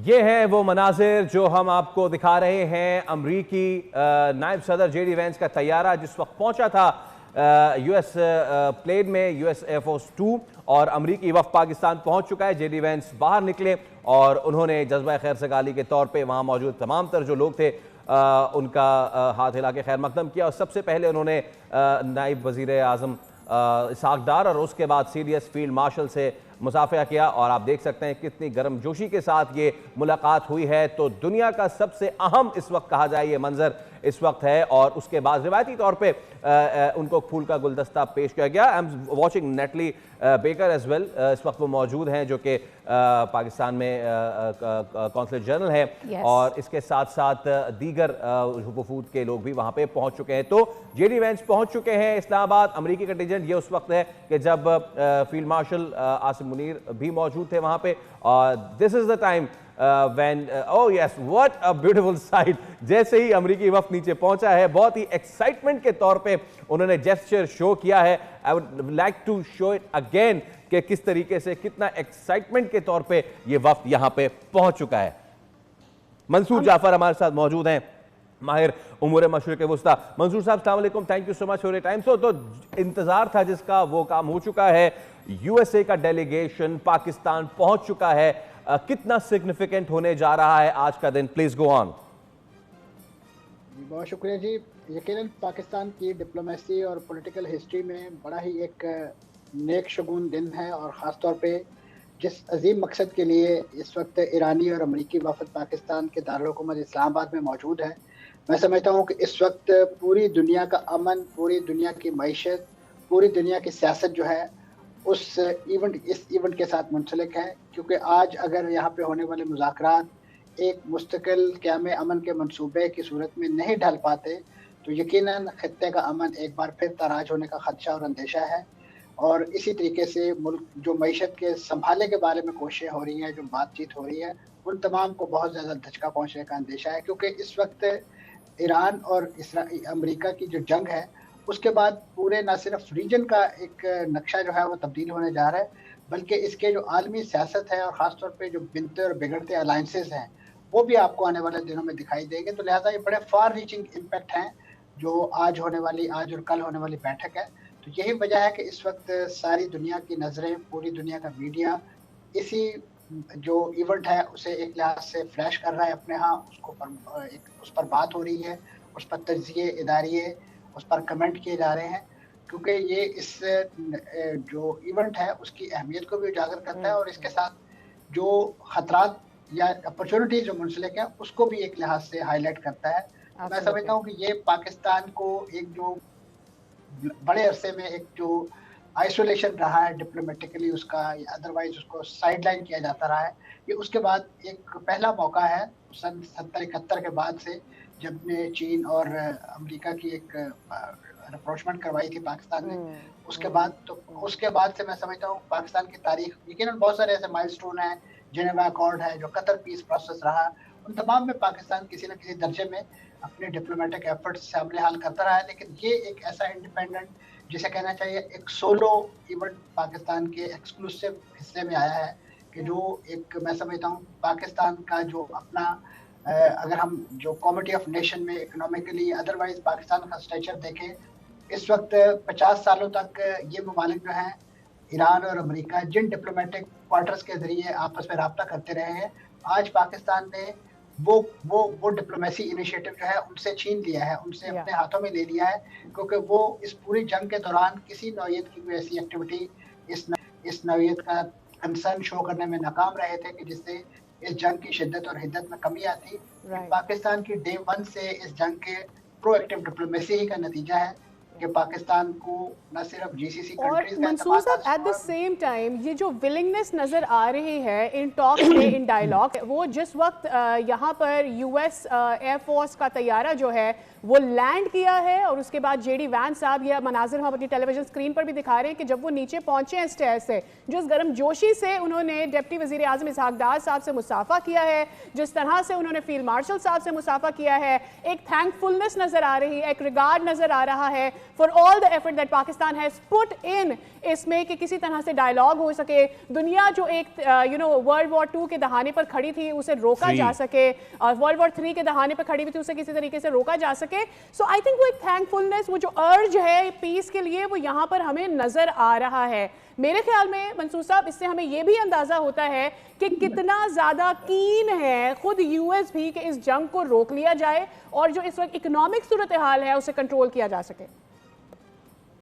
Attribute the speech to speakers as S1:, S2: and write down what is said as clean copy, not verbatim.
S1: ये है वो मनाजिर जो हम आपको दिखा रहे हैं। अमरीकी नायब सदर जेडी वेंस का तैयारा जिस वक्त पहुंचा था यूएस प्लेन में, यूएस एयरफोर्स 2, और अमरीकी वफ़द पाकिस्तान पहुंच चुका है। जेडी वेंस बाहर निकले और उन्होंने जज्बा खैर सगाली के तौर पे वहां मौजूद तमाम तर जो लोग थे उनका हाथ हिला के खैर मकदम किया। और सबसे पहले उन्होंने नायब वज़ीर आज़म इसहाक डार और उसके बाद सीडीएस फील्ड मार्शल से मुसाफिया किया। और आप देख सकते हैं कितनी गर्मजोशी के साथ ये मुलाकात हुई है। तो दुनिया का सबसे अहम इस वक्त कहा जाए ये मंजर इस वक्त है। और उसके बाद रिवायती तौर पे उनको फूल का गुलदस्ता पेश किया गया। I am watching Natalie Becker as well, इस वक्त वो मौजूद हैं जो कि पाकिस्तान में कौंसलर जनरल है। और इसके साथ साथ दीगर वफूद के लोग भी वहाँ पे पहुँच चुके हैं। तो जेडी वेंस पहुँच चुके हैं इस्लामाबाद। अमरीकी कंटिजेंट ये उस वक्त है कि जब फील्ड मार्शल आसिम मुनीर भी मौजूद थे वहाँ पे। और this is the time when oh yes what a beautiful sight। जैसे ही अमरीकी वफ़द नीचे पहुंचा है बहुत ही एक्साइटमेंट के तौर पे उन्होंने जेस्चर शो किया है। I would like to show it again कि किस तरीके से कितना एक्साइटमेंट के तौर पे ये वफ़द यहां पे पहुंच चुका है। मंसूर जाफर हमारे साथ मौजूद हैं, माहिर उमूर मशरिक़ वुस्ता। मंसूर साहब अस्सलाम वालेकुम, thank you so much for your time. तो इंतजार था जिसका वो काम हो चुका है। यूएसए का डेलीगेशन पाकिस्तान पहुंच चुका है। कितना सिग्निफिकेंट होने जा रहा है आज का दिन? Please go on.
S2: बहुत शुक्रिया जी। यकीनन पाकिस्तान की डिप्लोमेसी और पॉलिटिकल हिस्ट्री में बड़ा ही एक नेक शगुन दिन है। और ख़ास तौर पे जिस अजीम मकसद के लिए इस वक्त ईरानी और अमरीकी वफ़द पाकिस्तान के दारुल हुकूमत इस्लामाबाद में मौजूद है, मैं समझता हूँ कि इस वक्त पूरी दुनिया का अमन, पूरी दुनिया की मईशत, पूरी दुनिया की सियासत जो है इस इवेंट के साथ मुंसलिक है। क्योंकि आज अगर यहाँ पे होने वाले मुज़ाकरात एक मुस्तकिल क़याम अमन के मंसूबे की सूरत में नहीं ढल पाते तो यकीनन खित्ते का अमन एक बार फिर तराज होने का खदशा और अंदेशा है। और इसी तरीके से मुल्क जो मईशत के संभालने के बारे में कोशिशें हो रही हैं, जो बातचीत हो रही है, उन तमाम को बहुत ज़्यादा धचका पहुँचने का अंदेशा है। क्योंकि इस वक्त ईरान और अमरीका की जो जंग है उसके बाद पूरे न सिर्फ रीजन का एक नक्शा जो है वो तब्दील होने जा रहा है, बल्कि इसके जो आलमी सियासत है और ख़ास तौर पे जो बनते और बिगड़ते अलायंसेस हैं वो भी आपको आने वाले दिनों में दिखाई देंगे। तो लिहाजा ये बड़े फार रीचिंग इम्पैक्ट हैं जो आज और कल होने वाली बैठक है। तो यही वजह है कि इस वक्त सारी दुनिया की नज़रें, पूरी दुनिया का मीडिया इसी जो इवेंट है उसे एक लिहाज से फ्लैश कर रहा है अपने यहाँ, उस पर बात हो रही है, उस पर तज्ज़िये इदारिये, उस पर कमेंट किए जा रहे हैं। क्योंकि ये इस जो इवेंट है उसकी अहमियत को भी उजागर करता है और इसके साथ जो खतरात या अपॉर्चुनिटीज जो मुंसलिक हैं उसको भी एक लिहाज से हाईलाइट करता है। मैं समझता हूँ कि ये पाकिस्तान को एक जो बड़े अरसे में एक जो आइसोलेशन रहा है डिप्लोमेटिकली उसका, या अदरवाइज उसको साइडलाइन किया जाता रहा है, ये उसके बाद एक पहला मौका है सन 70-71 के बाद से जब ने चीन और अमेरिका की एक रिप्रोचमेंट करवाई थी पाकिस्तान ने। उसके बाद से मैं समझता हूँ पाकिस्तान की तारीख यकीनन बहुत सारे ऐसे माइलस्टोन हैं, जेनेवा अकॉर्ड है, जो कतर पीस प्रोसेस रहा, उन तमाम में पाकिस्तान किसी न किसी दर्जे में अपने डिप्लोमेटिक एफर्ट्स से हमले हाल करता रहा है। लेकिन ये एक ऐसा इंडिपेंडेंट, जिसे कहना चाहिए एक सोलो इवेंट पाकिस्तान के एक्सक्लूसिव हिस्से में आया है कि जो एक मैं समझता हूँ पाकिस्तान का जो अपना अगर हम जो कॉमिटी ऑफ नेशन में इकोनॉमिकली अदरवाइज पाकिस्तान का स्ट्रक्चर देखें, इस वक्त 50 सालों तक ये ममालिक जो हैं ईरान और अमेरिका जिन डिप्लोमेटिक क्वार्टर्स के जरिए आपस में रब्ता करते रहे हैं, आज पाकिस्तान ने वो डिप्लोमेसी इनिशिएटिव जो है उनसे छीन लिया है, उनसे अपने हाथों में ले लिया है। क्योंकि वो इस पूरी जंग के दौरान किसी नौयत की कोई ऐसी एक्टिविटी इस नौयत का कंसर्न शो करने में नाकाम रहे थे कि जिससे इस जंग की शिद्दत और हिद्दत में कमी आती। पाकिस्तान की डे 1 से इस जंग के प्रोएक्टिव डिप्लोमेसी ही का नतीजा है कि पाकिस्तान को न सिर्फ जीसीसी कंट्रीज का
S3: मंसूर साहब एट द सेम टाइम ये जो विलिंगनेस नजर आ रही है इन टॉक्स में, इन डायलॉग, वो जिस वक्त यहाँ पर यूएस एयरफोर्स का तैयारा जो है वो लैंड किया है। और उसके बाद जेडी वैंस साहब, यह मनाजिर हम अपनी टेलीविजन स्क्रीन पर भी दिखा रहे हैं कि जब वो नीचे पहुंचे हैं स्टेयर से, जिस गर्म जोशी से उन्होंने डिप्टी वजीर आजम इसहाक डार साहब से मुसाफा किया है, जिस तरह से उन्होंने फील्ड मार्शल साहब से मुसाफा किया है, एक थैंकफुलनेस नजर आ रही है, एक रिगार्ड नजर आ रहा है for all the effort that Pakistan has put in इसमें कि किसी तरह से डायलॉग हो सके। दुनिया जो एक वर्ल्ड वॉर 2 के दहाने पर खड़ी थी उसे रोका जा सके, और वर्ल्ड वॉर 3 के दहाने पर खड़ी हुई थी उसे किसी तरीके से रोका जा सके। सो आई थिंक वो एक थैंकफुलनेस, वो जो अर्ज है पीस के लिए, वो यहाँ पर हमें नजर आ रहा है। मेरे ख्याल में मंसूर साहब, इससे हमें यह भी अंदाजा होता है कि कितना ज्यादा कीन है खुद यूएस भी कि इस जंग को रोक लिया जाए और जो इस वक्त इकोनॉमिक सूरत हाल है उसे कंट्रोल किया जा सके।